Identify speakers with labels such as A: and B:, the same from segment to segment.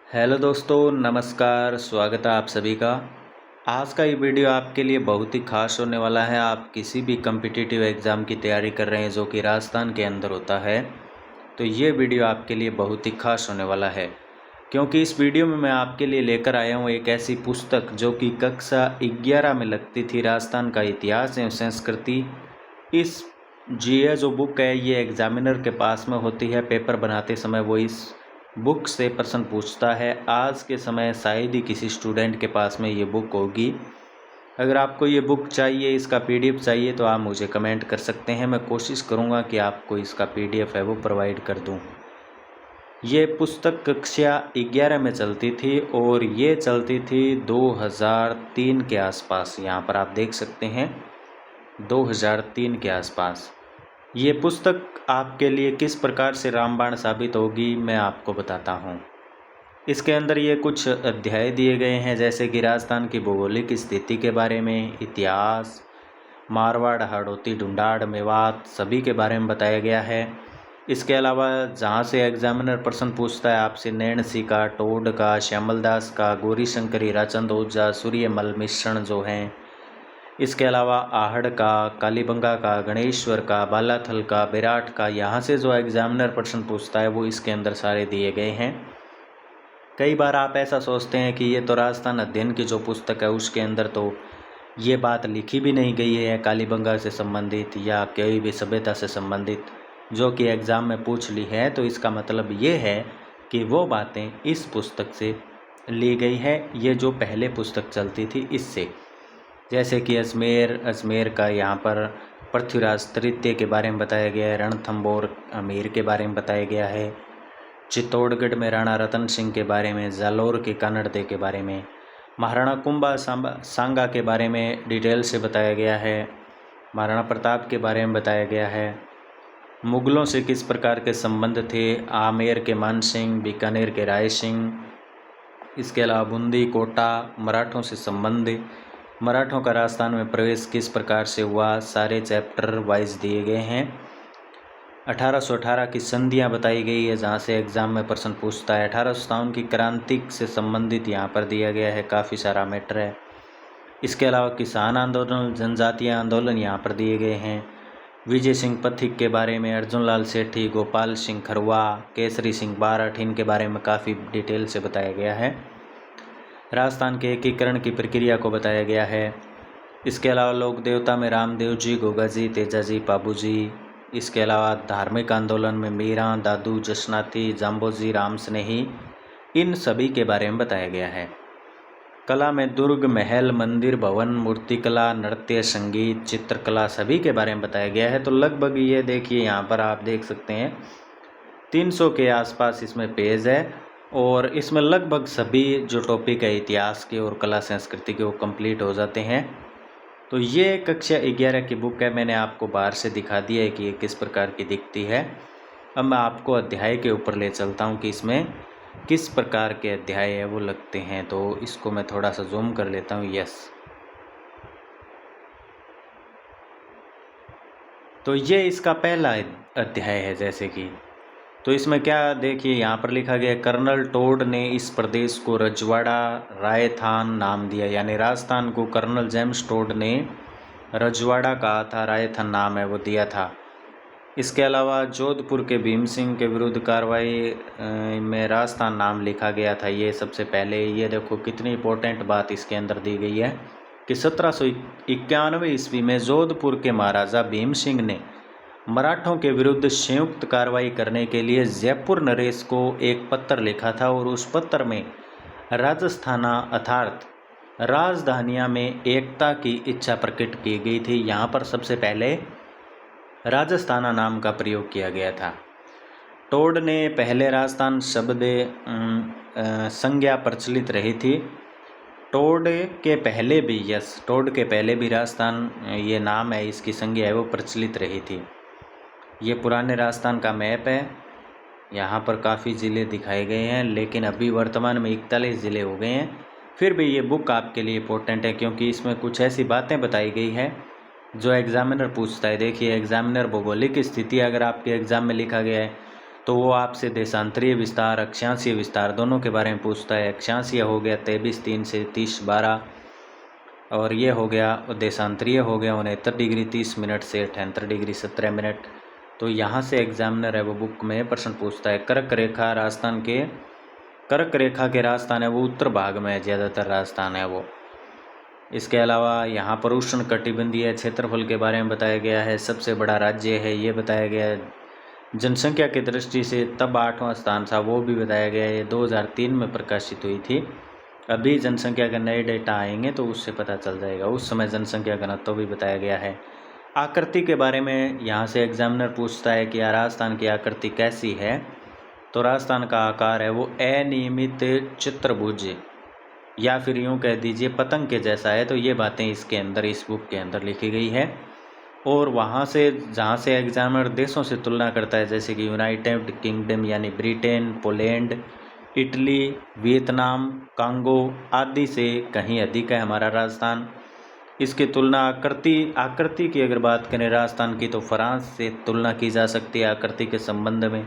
A: Hello दोस्तों, नमस्कार। स्वागत है आप सभी का। आज का ये वीडियो आपके लिए बहुत ही खास होने वाला है। आप किसी भी कम्पिटिटिव एग्ज़ाम की तैयारी कर रहे हैं जो कि राजस्थान के अंदर होता है, तो ये वीडियो आपके लिए बहुत ही खास होने वाला है, क्योंकि इस वीडियो में मैं आपके लिए लेकर आया हूँ एक ऐसी पुस्तक जो कि कक्षा 11 में लगती थी, राजस्थान का इतिहास एवं संस्कृति। इस ये जो बुक है ये एग्जामिनर के पास में होती है। पेपर बनाते समय वो इस बुक से प्रश्न पूछता है। आज के समय शायद ही किसी स्टूडेंट के पास में ये बुक होगी। अगर आपको ये बुक चाहिए, इसका पीडीएफ चाहिए, तो आप मुझे कमेंट कर सकते हैं। मैं कोशिश करूँगा कि आपको इसका पीडीएफ है वो प्रोवाइड कर दूँ। ये पुस्तक कक्षा 11 में चलती थी और ये चलती थी 2003 के आसपास। यहाँ पर आप देख सकते हैं 2003 के आसपास। ये पुस्तक आपके लिए किस प्रकार से रामबाण साबित होगी, मैं आपको बताता हूँ। इसके अंदर ये कुछ अध्याय दिए गए हैं, जैसे कि राजस्थान की भौगोलिक स्थिति के बारे में, इतिहास, मारवाड़, हाड़ौती, ढूंढाड़, मेवात सभी के बारे में बताया गया है। इसके अलावा जहाँ से एग्जामिनर प्रश्न पूछता है आपसे, नैणसी का, टोड का, श्यामलदास का, गौरी शंकर, हीराचंद ओझा, सूर्यमल मिश्रण जो हैं। इसके अलावा आहड़ का, कालीबंगा का, गणेश्वर का, बालाथल का, विराट का, यहाँ से जो एग्जामिनर प्रश्न पूछता है वो इसके अंदर सारे दिए गए हैं। कई बार आप ऐसा सोचते हैं कि ये तो राजस्थान अध्ययन की जो पुस्तक है उसके अंदर तो ये बात लिखी भी नहीं गई है कालीबंगा से संबंधित या कोई भी सभ्यता से संबंधित, जो कि एग्ज़ाम में पूछ ली है। तो इसका मतलब ये है कि वो बातें इस पुस्तक से ली गई है, ये जो पहले पुस्तक चलती थी इससे। जैसे कि अजमेर का यहाँ पर पृथ्वीराज तृतीय के बारे में बताया गया है, रणथंभौर अमीर के बारे में बताया गया है, चित्तौड़गढ़ में राणा रतन सिंह के बारे में, जालोर के कानड़दे के बारे में, महाराणा कुंभा सांगा के बारे में डिटेल से बताया गया है, महाराणा प्रताप के बारे में बताया गया है, मुगलों से किस प्रकार के संबंध थे, आमेर के मान सिंह, बीकानेर के राय सिंह। इसके अलावा बूंदी, कोटा, मराठों से संबंध, मराठों का राजस्थान में प्रवेश किस प्रकार से हुआ, सारे चैप्टर वाइज दिए गए हैं। 1818 की संधियां बताई गई है, जहां से एग्जाम में प्रश्न पूछता है। 1857 की क्रांति से संबंधित यहाँ पर दिया गया है, काफ़ी सारा मैटर है। इसके अलावा किसान आंदोलन, जनजातीय आंदोलन यहाँ पर दिए गए हैं। विजय सिंह पथिक के बारे में, अर्जुन लाल सेठी, गोपाल सिंह खरवा, केसरी सिंह बारठ, इनके बारे में काफ़ी डिटेल से बताया गया है। राजस्थान के एकीकरण की प्रक्रिया को बताया गया है। इसके अलावा लोक देवता में रामदेव जी, गोगा जी, तेजा जी, पाबू जी। इसके अलावा धार्मिक आंदोलन में मीरा, दादू, जसनाती, जाम्बोजी, राम स्नेही, इन सभी के बारे में बताया गया है। कला में दुर्ग, महल, मंदिर, भवन, मूर्तिकला, नृत्य, संगीत, चित्रकला सभी के बारे में बताया गया है। तो लगभग ये देखिए, यहाँ पर आप देख सकते हैं 300 के आसपास इसमें पेज है और इसमें लगभग सभी जो टॉपिक है इतिहास के और कला संस्कृति के वो कंप्लीट हो जाते हैं। तो ये कक्षा 11 की बुक है। मैंने आपको बाहर से दिखा दिया है कि ये किस प्रकार की दिखती है। अब मैं आपको अध्याय के ऊपर ले चलता हूँ कि इसमें किस प्रकार के अध्याय है वो लगते हैं। तो इसको मैं थोड़ा सा जूम कर लेता हूँ। यस, तो ये इसका पहला अध्याय है। जैसे कि तो इसमें क्या देखिए, यहाँ पर लिखा गया, कर्नल टोड ने इस प्रदेश को रजवाड़ा रायथान नाम दिया। यानी राजस्थान को कर्नल जेम्स टोड ने रजवाड़ा कहा था, रायथान नाम है वो दिया था। इसके अलावा जोधपुर के भीम सिंह के विरुद्ध कार्रवाई में राजस्थान नाम लिखा गया था। ये सबसे पहले, ये देखो कितनी इंपॉर्टेंट बात इसके अंदर दी गई है कि 1791 ईस्वी में जोधपुर के महाराजा भीम सिंह ने मराठों के विरुद्ध संयुक्त कार्रवाई करने के लिए जयपुर नरेश को एक पत्र लिखा था और उस पत्र में राजस्थाना अर्थात राजधानियाँ में एकता की इच्छा प्रकट की गई थी। यहाँ पर सबसे पहले राजस्थाना नाम का प्रयोग किया गया था। टोड ने पहले राजस्थान शब्द संज्ञा प्रचलित रही थी। टोड के पहले भी, यस, टोड के पहले भी राजस्थान ये नाम है, इसकी संज्ञा है वो प्रचलित रही थी। ये पुराने राजस्थान का मैप है। यहाँ पर काफ़ी ज़िले दिखाए गए हैं, लेकिन अभी वर्तमान में 41 ज़िले हो गए हैं। फिर भी ये बुक आपके लिए इम्पोर्टेंट है क्योंकि इसमें कुछ ऐसी बातें बताई गई है जो एग्ज़ामिनर पूछता है। देखिए, एग्ज़ामिनर भौगोलिक स्थिति अगर आपके एग्ज़ाम में लिखा गया है तो वो आपसे देशांतरीय विस्तार, अक्षांशीय विस्तार दोनों के बारे में पूछता है। अक्षांशीय हो गया 23 से 30:12 और ये हो गया देशांतरीय हो गया 69 डिग्री 30 मिनट से 78 डिग्री 17 मिनट। तो यहाँ से एग्जामिनर है वो बुक में प्रश्न पूछता है। कर्क रेखा के राजस्थान है वो उत्तर भाग में है, ज़्यादातर राजस्थान है वो। इसके अलावा यहाँ पर उष्ण कटिबंधीय क्षेत्रफल के बारे में बताया गया है। सबसे बड़ा राज्य है ये बताया गया है। जनसंख्या की दृष्टि से तब 8वां स्थान था वो भी बताया गया है। ये 2003 में प्रकाशित हुई थी। अभी जनसंख्या के नए डेटा आएंगे तो उससे पता चल जाएगा। उस समय जनसंख्या घनत्व भी बताया गया है। आकृति के बारे में यहाँ से एग्जामिनर पूछता है कि राजस्थान की आकृति कैसी है। तो राजस्थान का आकार है वो अनियमित चतुर्भुज या फिर यूँ कह दीजिए पतंग के जैसा है। तो ये बातें इसके अंदर इस बुक के अंदर लिखी गई है। और वहाँ से जहाँ से एग्जामिनर देशों से तुलना करता है, जैसे कि यूनाइटेड किंगडम यानी Britain, Poland, Italy, Vietnam, Congo आदि से कहीं अधिक है हमारा राजस्थान। इसकी तुलना आकृति की अगर बात करें राजस्थान की तो फ्रांस से तुलना की जा सकती है आकृति के संबंध में।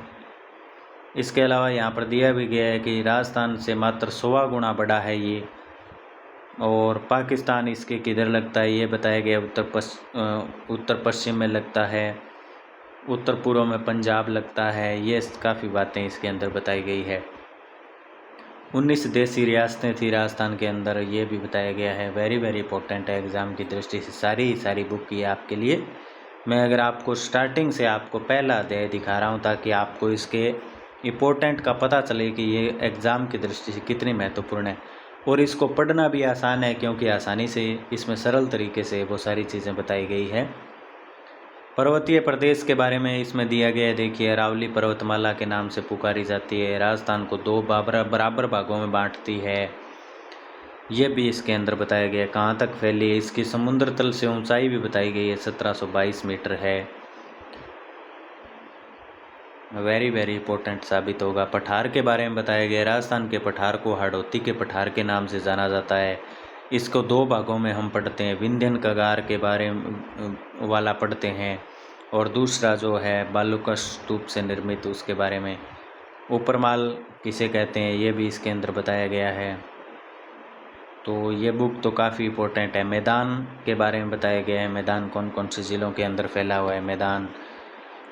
A: इसके अलावा यहाँ पर दिया भी गया है कि राजस्थान से मात्र 100 गुना बड़ा है ये। और पाकिस्तान इसके किधर लगता है ये बताया गया। उत्तर पश्चिम में लगता है, उत्तर पूर्व में पंजाब लगता है। ये काफ़ी बातें इसके अंदर बताई गई है। 19 देशी रियासतें थी राजस्थान के अंदर, ये भी बताया गया है। वेरी इंपॉर्टेंट है एग्ज़ाम की दृष्टि से। सारी बुक की आपके लिए मैं अगर आपको स्टार्टिंग से आपको पहला अध्याय दिखा रहा हूँ ताकि आपको इसके इम्पोर्टेंट का पता चले कि ये एग्ज़ाम की दृष्टि से कितनी महत्वपूर्ण है। और इसको पढ़ना भी आसान है क्योंकि आसानी से इसमें सरल तरीके से वो सारी चीज़ें बताई गई है। पर्वतीय प्रदेश के बारे में इसमें दिया गया है। देखिए अरावली पर्वतमाला के नाम से पुकारी जाती है। राजस्थान को 2 बराबर भागों में बांटती है। ये भी इसके अंदर बताया गया है। कहाँ तक फैली है, इसकी समुद्र तल से ऊंचाई भी बताई गई है 1722 मीटर है। वेरी इंपॉर्टेंट साबित होगा। पठार के बारे में बताया गया। राजस्थान के पठार को हाड़ौती के पठार के नाम से जाना जाता है। इसको 2 भागों में हम पढ़ते हैं। विंध्यन कगार के बारे में वाला पढ़ते हैं और दूसरा जो है बालूका स्तूप से निर्मित उसके बारे में। ऊपरमाल किसे कहते हैं ये भी इसके अंदर बताया गया है। तो ये बुक तो काफ़ी इम्पोर्टेंट है। मैदान के बारे में बताया गया है। मैदान कौन कौन से ज़िलों के अंदर फैला हुआ है मैदान।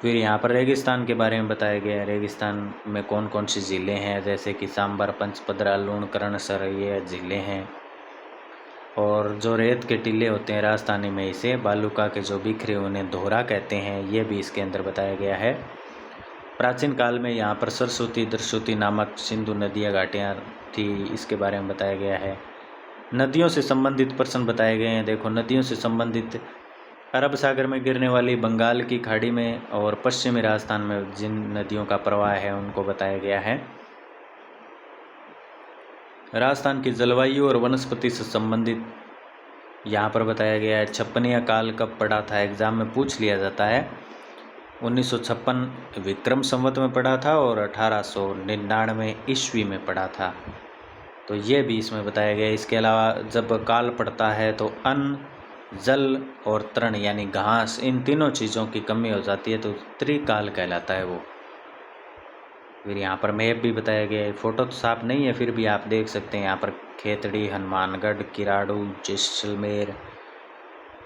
A: फिर यहाँ पर रेगिस्तान के बारे में बताया गया है। रेगिस्तान में कौन कौन सी ज़िले हैं, जैसे कि सांबर, पंचपदरा, लूणकरणसर, ये ज़िले हैं। और जो रेत के टीले होते हैं राजस्थानी में इसे बालूका के जो बिखरे उन्हें दोहरा कहते हैं, ये भी इसके अंदर बताया गया है। प्राचीन काल में यहाँ पर सरस्वती, दृश्यवती नामक सिंधु नदियाँ घाटियाँ थी, इसके बारे में बताया गया है। नदियों से संबंधित प्रश्न बताए गए हैं। देखो नदियों से संबंधित अरब सागर में गिरने वाली बंगाल की खाड़ी में और पश्चिमी राजस्थान में जिन नदियों का प्रवाह है उनको बताया गया है। राजस्थान की जलवायु और वनस्पति से संबंधित यहाँ पर बताया गया है। छप्पनिया काल कब पड़ा था, एग्जाम में पूछ लिया जाता है। 1956 विक्रम संवत में पड़ा था और 1899 ईस्वी में पड़ा था। तो ये भी इसमें बताया गया है। इसके अलावा जब काल पड़ता है तो अन्न, जल और तृण यानी घास, इन तीनों चीज़ों की कमी हो जाती है तो त्रिकाल कहलाता है वो। फिर यहाँ पर मैप भी बताया गया है। फ़ोटो तो साफ नहीं है फिर भी आप देख सकते हैं। यहाँ पर खेतड़ी, हनुमानगढ़, किराड़ू, जैसलमेर,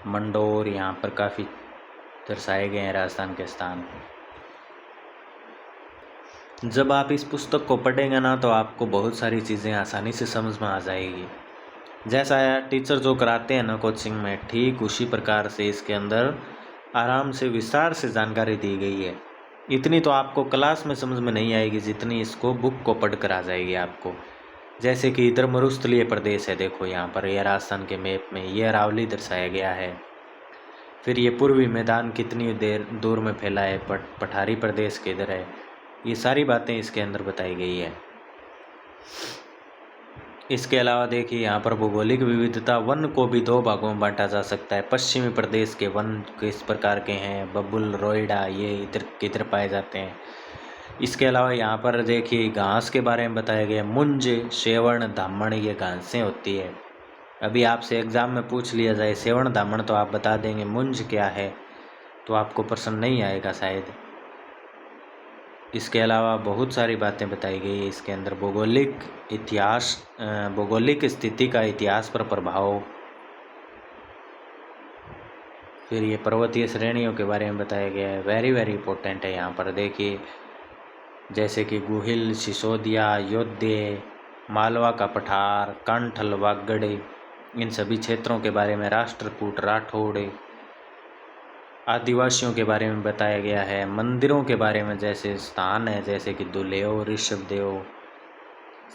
A: मंडोर, यहाँ पर काफ़ी दर्शाए गए हैं राजस्थान के स्थान। जब आप इस पुस्तक को पढ़ेंगे ना तो आपको बहुत सारी चीज़ें आसानी से समझ में आ जाएगी। जैसा टीचर जो कराते हैं ना कोचिंग में, ठीक उसी प्रकार से इसके अंदर आराम से विस्तार से जानकारी दी गई है। इतनी तो आपको क्लास में समझ में नहीं आएगी जितनी इसको बुक को पढ़ कर आ जाएगी आपको। जैसे कि इधर मरुस्थलीय प्रदेश है, देखो यहाँ पर यह राजस्थान के मैप में ये अरावली दर्शाया गया है। फिर ये पूर्वी मैदान कितनी देर दूर में फैला है, पठारी प्रदेश के इधर है। ये सारी बातें इसके अंदर बताई गई है। इसके अलावा देखिए यहाँ पर भौगोलिक विविधता, वन को भी 2 भागों में बांटा जा सकता है। पश्चिमी प्रदेश के वन किस प्रकार के हैं, बबुल, रोइडा, ये इधर किधर पाए जाते हैं। इसके अलावा यहाँ पर देखिए घास के बारे में बताया गया। मुंज, सेवण, धामण, ये घासें होती है। अभी आपसे एग्जाम में पूछ लिया जाए सेवण धामण तो आप बता देंगे, मुंज क्या है तो आपको प्रश्न नहीं आएगा शायद। इसके अलावा बहुत सारी बातें बताई गई है इसके अंदर। भौगोलिक स्थिति का इतिहास पर प्रभाव। फिर ये पर्वतीय श्रेणियों के बारे में बताया गया है, वेरी वेरी इंपॉर्टेंट है। यहाँ पर देखिए जैसे कि गुहिल, सिसोदिया, योध्य, मालवा का पठार, कंठल, वागड़, इन सभी क्षेत्रों के बारे में, राष्ट्रकूट, राठौड़, आदिवासियों के बारे में बताया गया है। मंदिरों के बारे में जैसे स्थान है जैसे कि दुलेव, ऋषभदेव,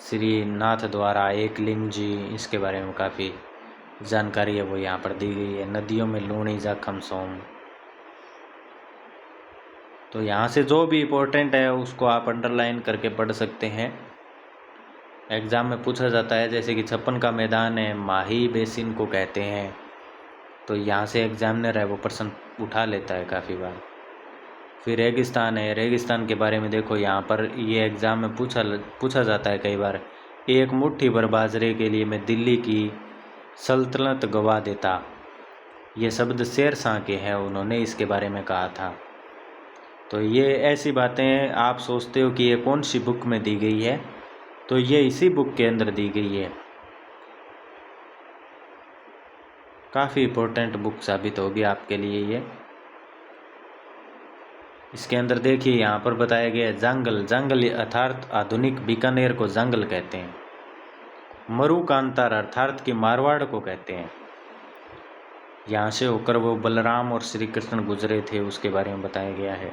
A: श्री नाथ द्वारा, एकलिंग जी, इसके बारे में काफ़ी जानकारी है वो यहाँ पर दी गई है। नदियों में लूणी, जाखम, सोम। तो यहाँ से जो भी इम्पोर्टेंट है उसको आप अंडरलाइन करके पढ़ सकते हैं। एग्ज़ाम में पूछा जाता है जैसे कि 56 का मैदान है, माही बेसिन को कहते हैं। तो यहाँ से एग्जामिनर है वो प्रश्न उठा लेता है काफ़ी बार। फिर रेगिस्तान है, रेगिस्तान के बारे में देखो यहाँ पर ये एग्ज़ाम में पूछा जाता है कई बार। एक मुट्ठी भर बाजरे के लिए मैं दिल्ली की सल्तनत गवा देता, ये शब्द शेर शाह के हैं, उन्होंने इसके बारे में कहा था। तो ये ऐसी बातें आप सोचते हो कि ये कौन सी बुक में दी गई है, तो ये इसी बुक के अंदर दी गई है। काफ़ी इम्पोर्टेंट बुक साबित होगी आपके लिए ये। इसके अंदर देखिए यहाँ पर बताया गया है जंगल, जंगल अर्थात आधुनिक बीकानेर को जंगल कहते हैं। मरुकांतार अर्थात कि मारवाड़ को कहते हैं। यहाँ से होकर वो बलराम और श्री कृष्ण गुजरे थे उसके बारे में बताया गया है।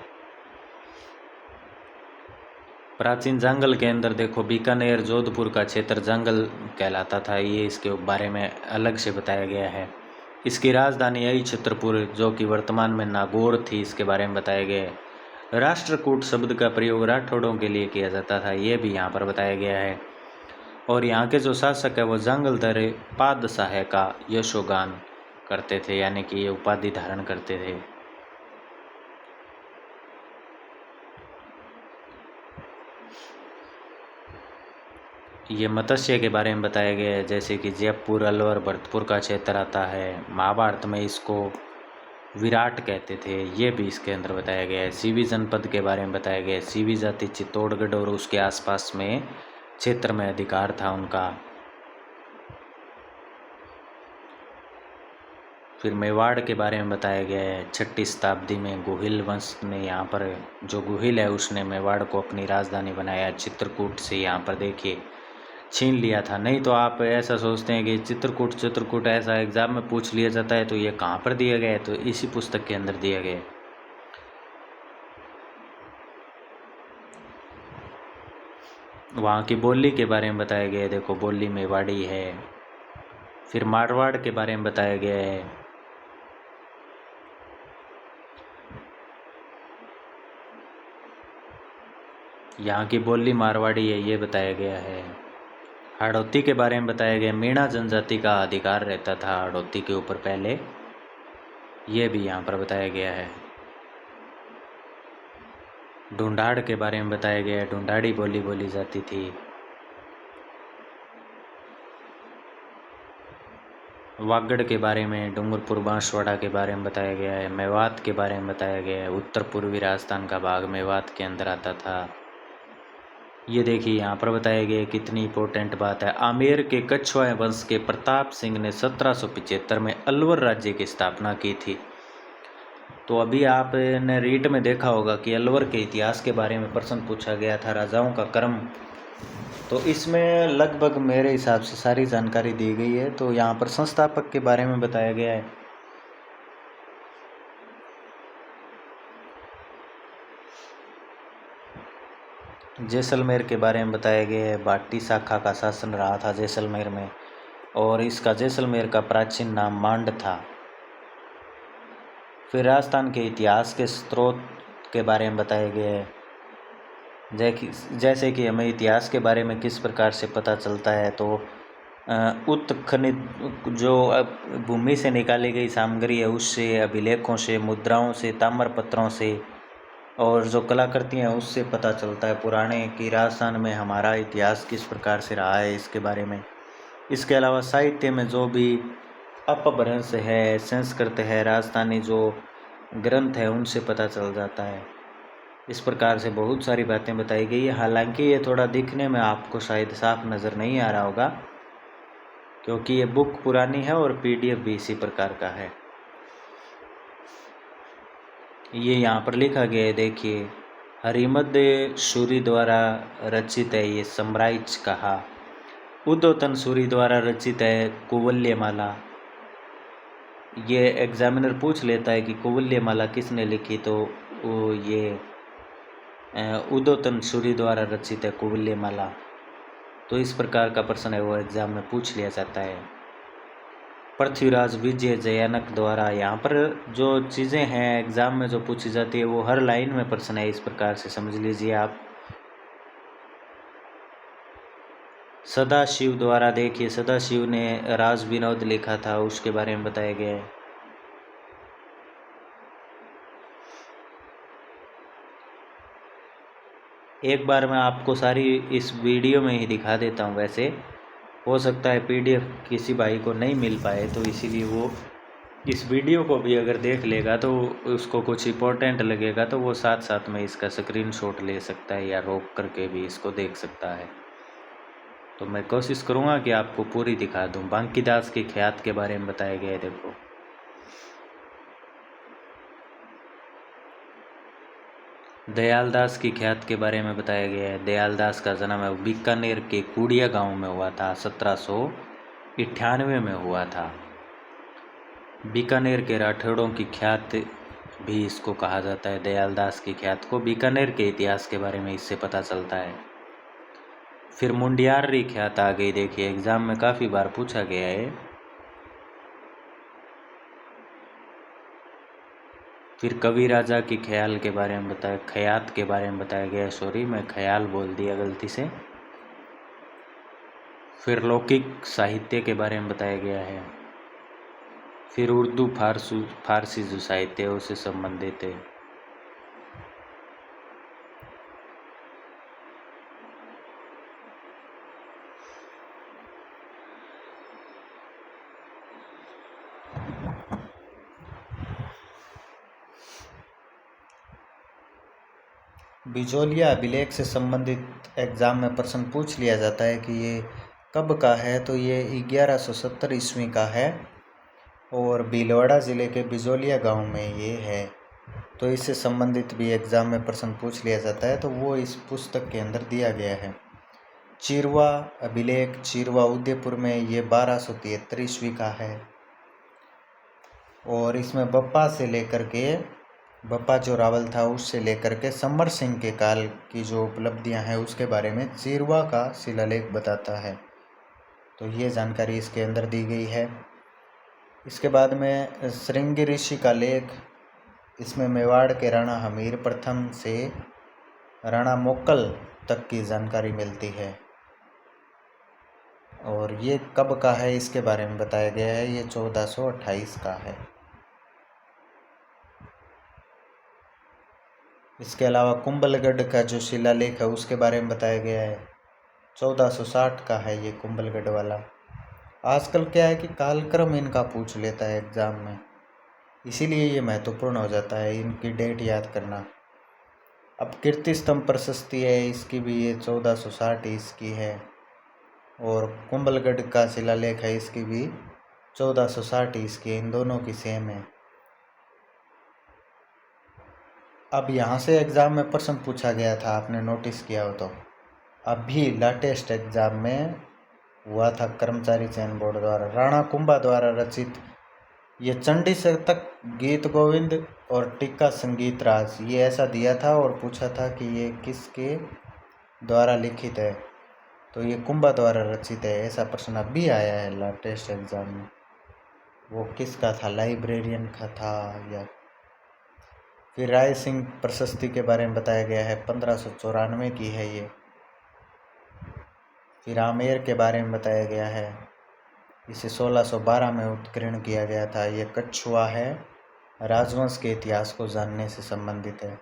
A: प्राचीन जंगल के अंदर देखो बीकानेर, जोधपुर का क्षेत्र जंगल कहलाता था, ये इसके बारे में अलग से बताया गया है। इसकी राजधानी यही छतरपुर जो कि वर्तमान में नागौर थी, इसके बारे में बताया गया है। राष्ट्रकूट शब्द का प्रयोग राठौड़ों के लिए किया जाता था, ये भी यहाँ पर बताया गया है। और यहाँ के जो शासक है वो जंगलधर पादशाह का यशोगान करते थे, यानी कि ये उपाधि धारण करते थे। ये मत्स्य के बारे में बताया गया है जैसे कि जयपुर, अलवर, भरतपुर का क्षेत्र आता है। महाभारत में इसको विराट कहते थे, ये भी इसके अंदर बताया गया है। सीवी जनपद के बारे में बताया गया है। सीवी जाति चित्तौड़गढ़ और उसके आसपास में क्षेत्र में अधिकार था उनका। फिर मेवाड़ के बारे में बताया गया है। 6ठी शताब्दी में गुहिल वंश ने यहाँ पर, जो गुहिल है उसने मेवाड़ को अपनी राजधानी बनाया। चित्रकूट से यहाँ पर देखिए छीन लिया था। नहीं तो आप ऐसा सोचते हैं कि चित्रकूट ऐसा एग्जाम में पूछ लिया जाता है, तो ये कहाँ पर दिया गया है, तो इसी पुस्तक के अंदर दिया गया है। वहाँ की बोली के बारे में बताया गया है, देखो बोली मेवाड़ी है। फिर मारवाड़ के बारे में बताया गया है। यहाँ की बोली मारवाड़ी है, ये बताया गया है। हाड़ौती के बारे में बताया गया, मीणा जनजाति का अधिकार रहता था हाड़ौती के ऊपर पहले, ये भी यहाँ पर बताया गया है। ढूंढाड़ के बारे में बताया गया है, ढूंढाड़ी बोली बोली जाती थी। वागड़ के बारे में, डूंगरपुर, बांसवाड़ा के बारे में बताया गया है। मेवात के बारे में बताया गया है, उत्तर पूर्वी राजस्थान का भाग मेवात के अंदर आता था। ये देखिए यहाँ पर बताया गया है, कितनी इंपॉर्टेंट बात है। आमेर के कछवाए वंश के प्रताप सिंह ने 1775 में अलवर राज्य की स्थापना की थी। तो अभी आपने रीट में देखा होगा कि अलवर के इतिहास के बारे में प्रश्न पूछा गया था, राजाओं का क्रम। तो इसमें लगभग मेरे हिसाब से सारी जानकारी दी गई है। तो यहाँ पर संस्थापक के बारे में बताया गया है। जैसलमेर के बारे में बताया गया है। भाटी शाखा का शासन रहा था जैसलमेर में, और इसका जैसलमेर का प्राचीन नाम मांड था। फिर राजस्थान के इतिहास के स्रोत के बारे में बताया गया है, जैसे कि हमें इतिहास के बारे में किस प्रकार से पता चलता है। तो उत्खनित जो भूमि से निकाली गई सामग्री है उससे, अभिलेखों से, मुद्राओं से, ताम्रपत्रों से, और जो कलाकृति हैं उससे पता चलता है पुराने कि राजस्थान में हमारा इतिहास किस प्रकार से रहा है इसके बारे में। इसके अलावा साहित्य में जो भी अपभ्रंश है, संस्कृत है, राजस्थानी जो ग्रंथ है उनसे पता चल जाता है। इस प्रकार से बहुत सारी बातें बताई गई है। हालांकि ये थोड़ा दिखने में आपको शायद साफ नज़र नहीं आ रहा होगा, क्योंकि ये बुक पुरानी है और पीडीएफ भी इसी प्रकार का है। ये यहाँ पर लिखा गया है, देखिए, हरिमद सूरी द्वारा रचित है ये समराइज कहा। उद्योतन सूरी द्वारा रचित है कुवल्यमाला। ये एग्जामिनर पूछ लेता है कि कुवल्यमाला किसने लिखी, तो वो ये उद्योतन सूरी द्वारा रचित है कुवल्यमाला। तो इस प्रकार का प्रश्न है वो एग्जाम में पूछ लिया जाता है। पृथ्वीराज विजय जयानक द्वारा, यहाँ पर जो चीज़ें हैं एग्जाम में जो पूछी जाती है वो हर लाइन में प्रश्न है, इस प्रकार से समझ लीजिए आप। सदाशिव द्वारा, देखिए सदाशिव ने राज विनोद लिखा था, उसके बारे में बताया गया है। एक बार मैं आपको सारी इस वीडियो में ही दिखा देता हूँ। वैसे हो सकता है पीडीएफ किसी भाई को नहीं मिल पाए, तो इसीलिए वो इस वीडियो को भी अगर देख लेगा तो उसको कुछ इम्पोर्टेंट लगेगा, तो वो साथ साथ में इसका स्क्रीनशॉट ले सकता है या रोक करके भी इसको देख सकता है। तो मैं कोशिश करूँगा कि आपको पूरी दिखा दूँ। बांकीदास की ख्यात के बारे में बताया गया है। देखो, दयालदास की ख्यात के बारे में बताया गया है। दयालदास का जन्म है बीकानेर के कुड़िया गांव में हुआ था, 1798 में हुआ था। बीकानेर के राठौड़ों की ख्यात भी इसको कहा जाता है। दयालदास की ख्यात को बीकानेर के इतिहास के बारे में इससे पता चलता है। फिर मुंडियारी ख्यात आ गई। देखिए एग्जाम में काफ़ी बार पूछा गया है। फिर कवि राजा की ख्याल के बारे में बताया, ख्यात के बारे में बताया गया है। सॉरी, मैं ख्याल बोल दिया गलती से। फिर लौकिक साहित्य के बारे में बताया गया है। फिर उर्दू फारसी जो साहित्य है उससे संबंधित है। बिजोलिया अभिलेख से संबंधित एग्ज़ाम में प्रश्न पूछ लिया जाता है कि ये कब का है, तो ये 1170 ईस्वी का है और भीलवाड़ा ज़िले के बिजोलिया गांव में ये है। तो इससे संबंधित भी एग्ज़ाम में प्रश्न पूछ लिया जाता है, तो वो इस पुस्तक के अंदर दिया गया है। चिरवा अभिलेख, चिरवा उदयपुर में, ये 1273 ईस्वी का है और इसमें बप्पा जो रावल था उससे लेकर के समर सिंह के काल की जो उपलब्धियां हैं उसके बारे में चिरवा का शिलालेख बताता है। तो ये जानकारी इसके अंदर दी गई है। इसके बाद में श्रृंगी ऋषि का लेख, इसमें मेवाड़ के राणा हमीर प्रथम से राणा मोक्कल तक की जानकारी मिलती है और ये कब का है इसके बारे में बताया गया है। ये 1428 का है। इसके अलावा कुंभलगढ़ का जो शिलालेख है उसके बारे में बताया गया है। 1460 का है ये कुंभलगढ़ वाला। आजकल क्या है कि कालक्रम इनका पूछ लेता है एग्ज़ाम में, इसीलिए ये महत्वपूर्ण हो जाता है इनकी डेट याद करना। अब कीर्ति स्तंभ प्रशस्ति है, इसकी भी ये 1460 इसकी है और कुंभलगढ़ का शिलालेख है, इसकी भी 1460 इसकी। इन दोनों की सेम है। अब यहाँ से एग्ज़ाम में प्रश्न पूछा गया था, आपने नोटिस किया हो तो, अभी लेटेस्ट एग्ज़ाम में हुआ था कर्मचारी चयन बोर्ड द्वारा, राणा कुंभा द्वारा रचित ये चंडी शतक, गीत गोविंद और टीका संगीत राज, ये ऐसा दिया था और पूछा था कि ये किसके द्वारा लिखित है, तो ये कुंभा द्वारा रचित है। ऐसा प्रश्न अभी आया है लेटेस्ट एग्ज़ाम में। वो किसका था, लाइब्रेरियन का था या। फिर राय सिंह प्रशस्ति के बारे में बताया गया है, 1594 की है ये। फिर आमेर के बारे में बताया गया है, इसे 1612 में उत्कीर्ण किया गया था। ये कछुआ है, राजवंश के इतिहास को जानने से संबंधित है।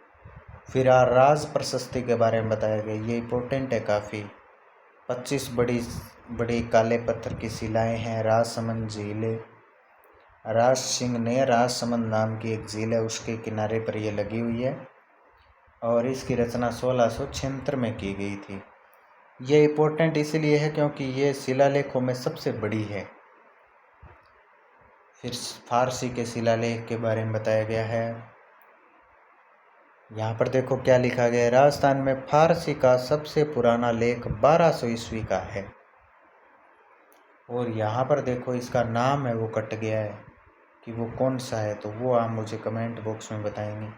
A: फिर राज प्रशस्ति के बारे में बताया गया, ये इम्पोर्टेंट है काफ़ी। 25 बड़ी बड़ी काले पत्थर की शिलाएँ हैं। राजसमंद झील, राज सिंह ने राजसमंद नाम की एक झील है उसके किनारे पर ये लगी हुई है। और इसकी रचना 1676 में की गई थी। ये इम्पोर्टेंट इसलिए है क्योंकि ये शिलालेखों में सबसे बड़ी है। फिर फारसी के शिलालेख के बारे में बताया गया है। यहाँ पर देखो क्या लिखा गया है, राजस्थान में फारसी का सबसे पुराना लेख 1200 ईस्वी का है। और यहाँ पर देखो इसका नाम है वो कट गया है कि वो कौन सा है, तो वो आप मुझे कमेंट बॉक्स में बताएंगे।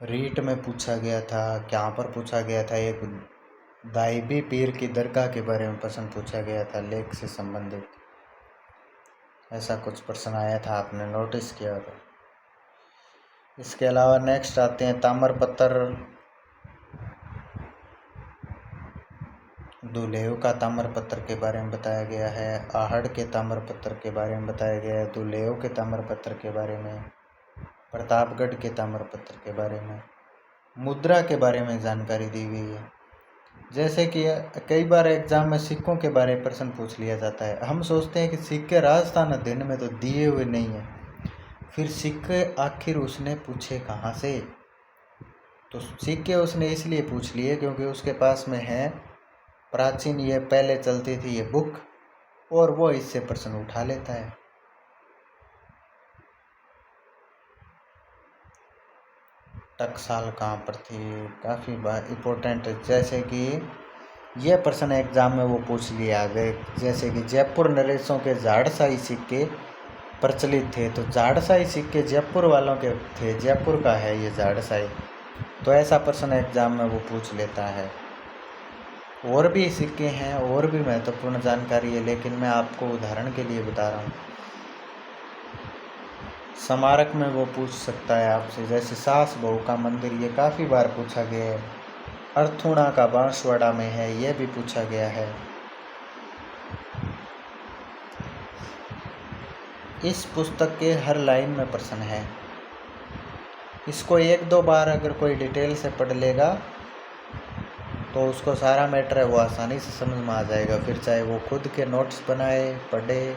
A: रीट में पूछा गया था, यहाँ पर पूछा गया था, एक दाइबी पीर की दरगाह के बारे में प्रश्न पूछा गया था लेख से संबंधित, ऐसा कुछ प्रश्न आया था, आपने नोटिस किया तो। इसके अलावा नेक्स्ट आते हैं ताम्रपत्र, दुलेव का ताम्रपत्र के बारे में बताया गया है, आहड़ के ताम्रपत्र के बारे में बताया गया है, दुलेव के ताम्रपत्र के बारे में, प्रतापगढ़ के ताम्रपत्र के बारे में, मुद्रा के बारे में जानकारी दी गई है। जैसे कि कई बार एग्जाम में सिक्कों के बारे में प्रश्न पूछ लिया जाता है। हम सोचते हैं कि सिक्के राजस्थान अध्ययन में तो दिए हुए नहीं है, फिर सिक्के आखिर उसने पूछे कहाँ से? तो सिक्के उसने इसलिए पूछ लिए क्योंकि उसके पास में है प्राचीन, ये पहले चलती थी ये बुक, और वो इससे प्रश्न उठा लेता है। टकसाल कहाँ पर थी, काफ़ी बार इम्पोर्टेंट, जैसे कि ये प्रश्न एग्जाम में वो पूछ लिया गए। जैसे कि जयपुर नरेशों के झाड़साई सिक्के प्रचलित थे, तो झाड़साई सिक्के जयपुर वालों के थे, जयपुर का है ये झाड़साई, तो ऐसा प्रश्न एग्जाम में वो पूछ लेता है। और भी सिक्के हैं, और भी महत्वपूर्ण जानकारी है, लेकिन मैं आपको उदाहरण के लिए बता रहा हूँ। स्मारक में वो पूछ सकता है आपसे, जैसे सास बहू का मंदिर, ये काफ़ी बार पूछा गया है। अर्थुणा का बांसवाड़ा में है, ये भी पूछा गया है। इस पुस्तक के हर लाइन में प्रश्न है, इसको एक दो बार अगर कोई डिटेल से पढ़ लेगा तो उसको सारा मैटर है वो आसानी से समझ में आ जाएगा, फिर चाहे वो खुद के नोट्स बनाए, पढ़े।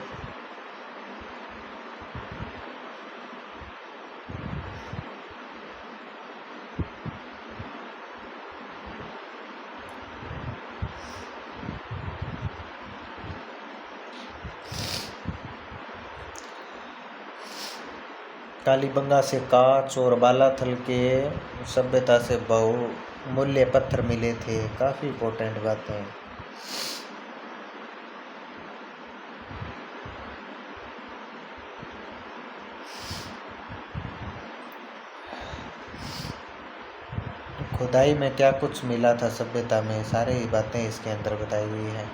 A: कालीबंगा से कांच और बालाथल के सभ्यता से बहुमूल्य पत्थर मिले थे, काफ़ी इम्पोर्टेंट बात है। खुदाई में क्या कुछ मिला था सभ्यता में, सारी बातें इसके अंदर बताई हुई हैं।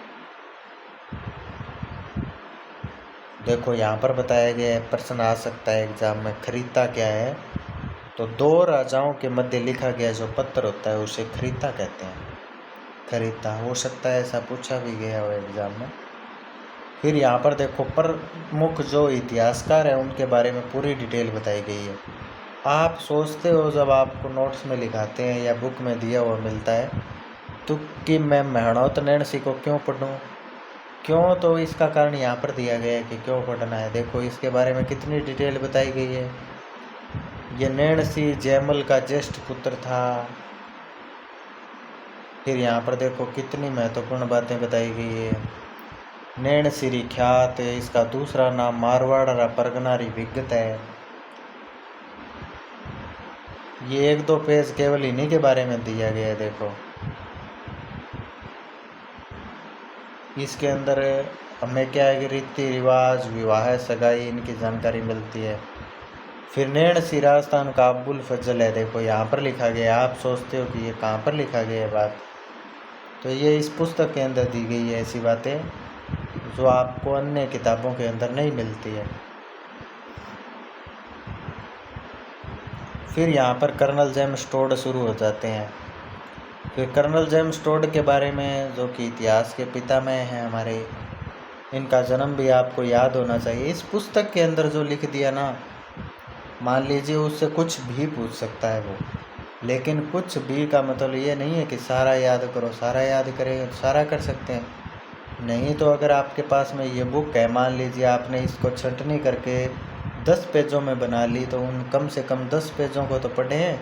A: देखो यहाँ पर बताया गया है, प्रश्न आ सकता है एग्जाम में, खरीता क्या है? तो दो राजाओं के मध्य लिखा गया जो पत्र होता है उसे खरीता कहते हैं। खरीता हो सकता है, ऐसा पूछा भी गया हो एग्जाम में। फिर यहाँ पर देखो प्रमुख जो इतिहासकार हैं उनके बारे में पूरी डिटेल बताई गई है। आप सोचते हो जब आपको नोट्स में लिखाते हैं या बुक में दिया हुआ मिलता है तो कि मैं मेहनौत नैणसी को क्यों पढ़ूँ, क्यों? तो इसका कारण यहाँ पर दिया गया है कि क्यों पढ़ना है। देखो इसके बारे में कितनी डिटेल बताई गई है। ये नैणसी जयमल का ज्येष्ठ पुत्र था। फिर यहाँ पर देखो कितनी महत्वपूर्ण बातें बताई गई है। नैणसिरी ख्यात है, इसका दूसरा नाम मारवाड़ा परगनारी विगत है। ये एक दो पेज केवल इन्हीं के बारे में दिया गया है। देखो इसके अंदर हमें क्या है कि रीति रिवाज, विवाह, सगाई, इनकी जानकारी मिलती है। फिर नैणसी राजस्थान का अब्बुल फजल है, देखो यहाँ पर लिखा गया है। आप सोचते हो कि ये कहाँ पर लिखा गया है बात, तो ये इस पुस्तक के अंदर दी गई है ऐसी बातें जो आपको अन्य किताबों के अंदर नहीं मिलती है। फिर यहाँ पर कर्नल जेम्स टोड शुरू हो जाते हैं। फिर कर्नल जेम्स टोड के बारे में, जो कि इतिहास के पितामह हैं हमारे, इनका जन्म भी आपको याद होना चाहिए। इस पुस्तक के अंदर जो लिख दिया ना, मान लीजिए उससे कुछ भी पूछ सकता है वो, लेकिन कुछ भी का मतलब ये नहीं है कि सारा याद करो, सारा याद करेंगे तो सारा कर सकते हैं। नहीं तो अगर आपके पास में ये बुक है, मान लीजिए आपने इसको छंटनी करके
B: 10 पेजों में बना ली, तो उन कम से कम 10 पेजों को तो पढ़ें।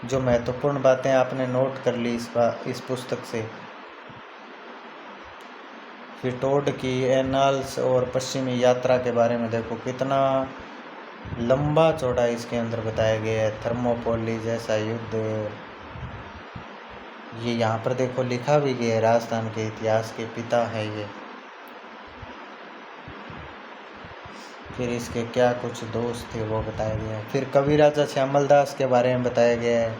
B: जो महत्वपूर्ण बातें आपने नोट कर ली इस पुस्तक से। फिर टोड की एनाल्स और पश्चिमी यात्रा के बारे में देखो, कितना लंबा चौड़ा इसके अंदर बताया गया है। थर्मोपोली जैसा युद्ध, ये यहाँ पर देखो लिखा भी गया है, राजस्थान के इतिहास के पिता है ये। फिर इसके क्या कुछ दोस्त थे वो बताया गया है। फिर कवि राजा श्यामल दास के बारे में बताया गया है।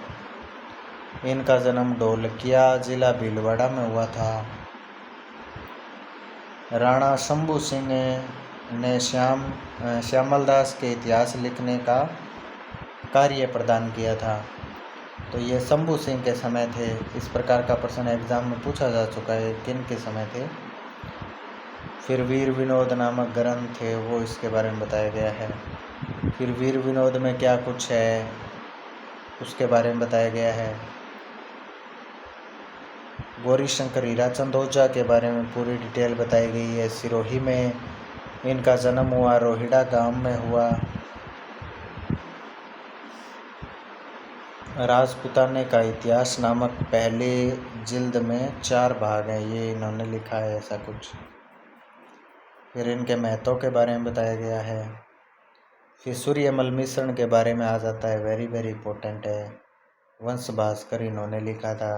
B: इनका जन्म ढोलकिया जिला भीलवाड़ा में हुआ था। राणा शंभू सिंह ने श्यामल दास के इतिहास लिखने का कार्य प्रदान किया था। तो ये शंभू सिंह के समय थे। इस प्रकार का प्रश्न एग्जाम में पूछा जा चुका है, किन के समय थे। फिर वीर विनोद नामक ग्रंथ थे, वो इसके बारे में बताया गया है। फिर वीर विनोद में क्या कुछ है उसके बारे में बताया गया है। गौरी शंकर हीराचंद ओझा के बारे में पूरी डिटेल बताई गई है। सिरोही में इनका जन्म हुआ, रोहिड़ा गांव में हुआ। राजपुताने का इतिहास नामक पहले जिल्द में 4 भाग हैं, ये इन्होंने लिखा है ऐसा कुछ। फिर इनके महत्व के बारे में बताया गया है। फिर सूर्यमल मिश्रण के बारे में आ जाता है, वेरी वेरी इंपॉर्टेंट है। वंश भास्कर इन्होंने लिखा था।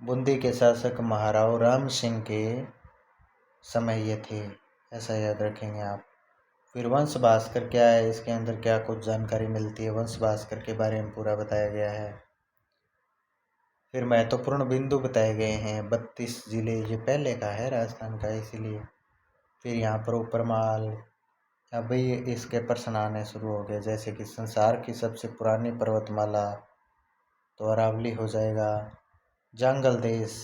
B: बूंदी के शासक महाराव राम सिंह के समय ये थे, ऐसा याद रखेंगे आप। फिर वंश भास्कर क्या है, इसके अंदर क्या कुछ जानकारी मिलती है, वंश भास्कर के बारे में पूरा बताया गया है। फिर महत्वपूर्ण बिंदु बताए गए हैं, 32 जिले, ये पहले का है राजस्थान का इसीलिए। फिर यहाँ पर उपरमाल, अभी इसके प्रश्न आने शुरू हो गए, जैसे कि संसार की सबसे पुरानी पर्वतमाला तो अरावली हो जाएगा। जंगल देश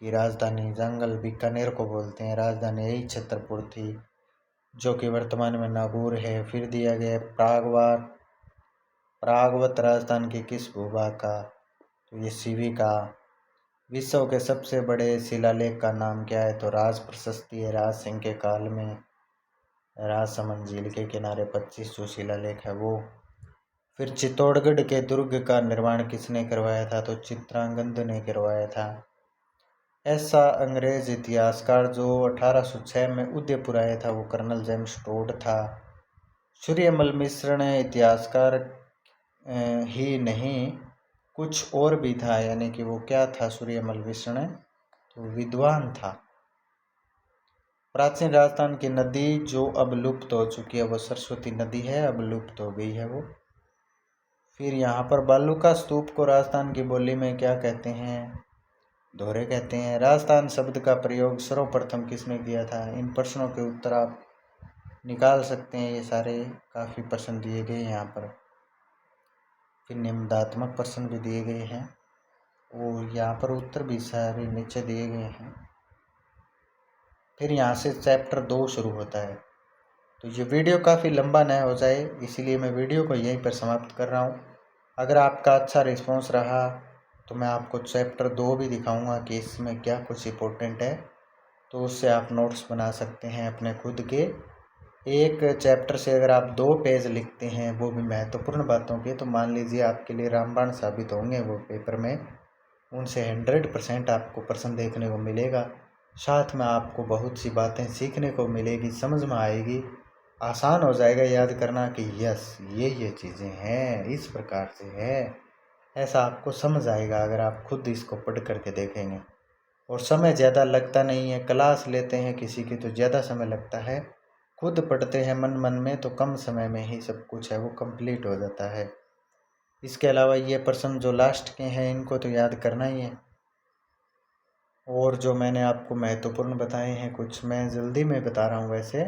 B: की राजधानी, जंगल बीकानेर को बोलते हैं, राजधानी यही छतरपुर थी, जो कि वर्तमान में नागौर है। फिर दिया गया प्रागवत राजस्थान की किस भूभाग का, तो ये सीवी का। विश्व के सबसे बड़े शिलालेख का नाम क्या है, तो राज प्रशस्ति है, राज सिंह के काल में राजसमंद झील के किनारे 25 जो शिलालेख है वो। फिर चित्तौड़गढ़ के दुर्ग का निर्माण किसने करवाया था, तो चित्रांगद ने करवाया था। ऐसा अंग्रेज इतिहासकार जो 1806 में उदयपुर आया था वो कर्नल जेम्स टोड था। सूर्यमल मिश्रण इतिहासकार ही नहीं कुछ और भी था, यानी कि वो क्या था सूर्यमल मिश्रण, तो विद्वान था। प्राचीन राजस्थान की नदी जो अब लुप्त हो चुकी है वो सरस्वती नदी है, अब लुप्त हो गई है वो। फिर यहाँ पर बालू का स्तूप को राजस्थान की बोली में क्या कहते हैं, धोरे कहते हैं। राजस्थान शब्द का प्रयोग सर्वप्रथम किसने किया था, इन प्रश्नों के उत्तर आप निकाल सकते हैं, ये सारे काफ़ी प्रश्न दिए गए हैं यहाँ पर। फिर निबंधात्मक प्रश्न भी दिए गए हैं और यहाँ पर उत्तर भी सारे नीचे दिए गए हैं। फिर यहाँ से चैप्टर 2 शुरू होता है। तो ये वीडियो काफ़ी लंबा न हो जाए इसीलिए मैं वीडियो को यहीं पर समाप्त कर रहा हूँ। अगर आपका अच्छा रिस्पॉन्स रहा तो मैं आपको चैप्टर 2 भी दिखाऊंगा कि इसमें क्या कुछ इम्पोर्टेंट है, तो उससे आप नोट्स बना सकते हैं अपने खुद के। एक चैप्टर से अगर आप 2 पेज लिखते हैं वो भी महत्वपूर्ण बातों के, तो मान लीजिए आपके लिए रामबाण साबित होंगे वो पेपर में, उनसे 100% आपको प्रश्न देखने को मिलेगा। साथ में आपको बहुत सी बातें सीखने को मिलेगी, समझ में आएगी, आसान हो जाएगा याद करना कि यस ये चीज़ें हैं, इस प्रकार से है, ऐसा आपको समझ आएगा अगर आप खुद इसको पढ़ करके देखेंगे। और समय ज़्यादा लगता नहीं है, क्लास लेते हैं किसी की तो ज़्यादा समय लगता है, खुद पढ़ते हैं मन मन में तो कम समय में ही सब कुछ है वो कंप्लीट हो जाता है। इसके अलावा ये प्रश्न जो लास्ट के हैं इनको तो याद करना ही है, और जो मैंने आपको महत्वपूर्ण बताए हैं कुछ मैं जल्दी में बता रहा हूँ वैसे,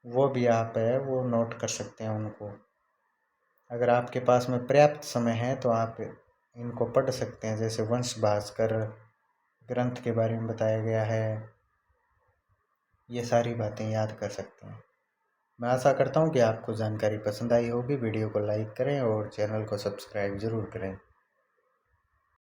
B: वो भी आप है वो नोट कर सकते हैं उनको। अगर आपके पास में पर्याप्त समय है तो आप इनको पढ़ सकते हैं, जैसे वंश भास्कर ग्रंथ के बारे में बताया गया है, ये सारी बातें याद कर सकते हैं। मैं आशा करता हूँ कि आपको जानकारी पसंद आई होगी। वीडियो को लाइक करें और चैनल को सब्सक्राइब ज़रूर करें।